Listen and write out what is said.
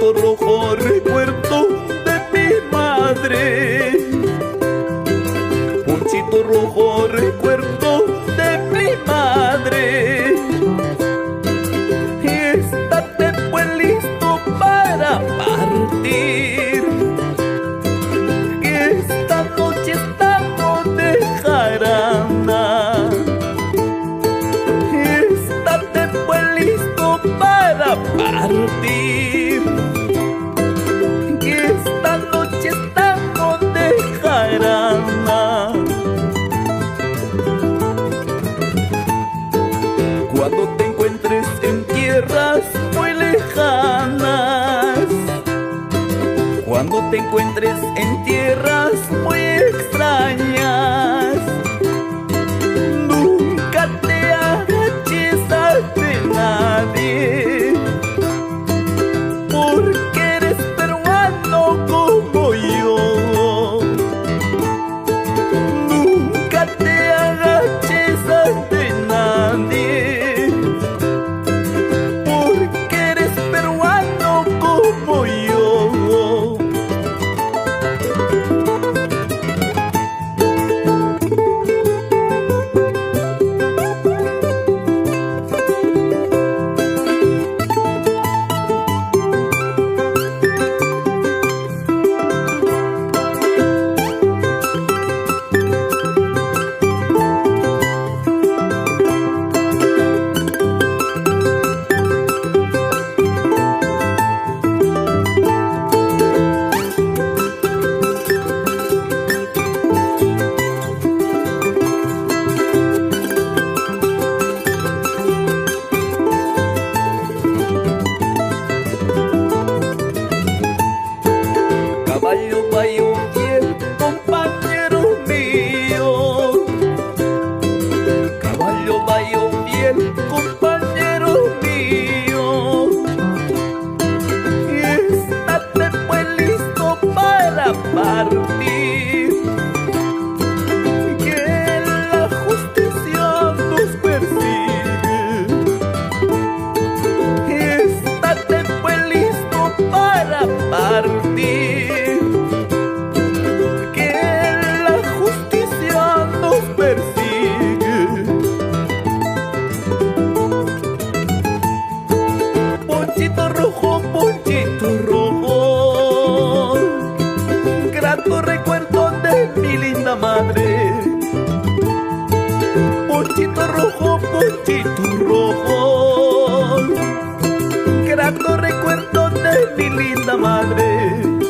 Ponchito rojo, recuerdo de mi madre. Ponchito rojo, recuerdo de mi madre. Estate pues listo para partir. Esta noche estamos de jarana. Estate pues listo para partir. Esta noche estamos de jarana. Cuando te encuentres en tierras muy lejanas, cuando te encuentres en tierras muy extrañas, nunca te agaches ante nadie, porque eres peruano como yo. Nunca te agaches ante nadie, porque eres peruano como yo. Caballo vaya bien, compañero mío. Caballo vaya bien, compañero mío. Y estate pues listo para partir, que la justicia nos persigue. Estate pues listo para partir. Ponchito rojo, grato recuerdo de mi linda madre. Ponchito rojo, grato recuerdo de mi linda madre.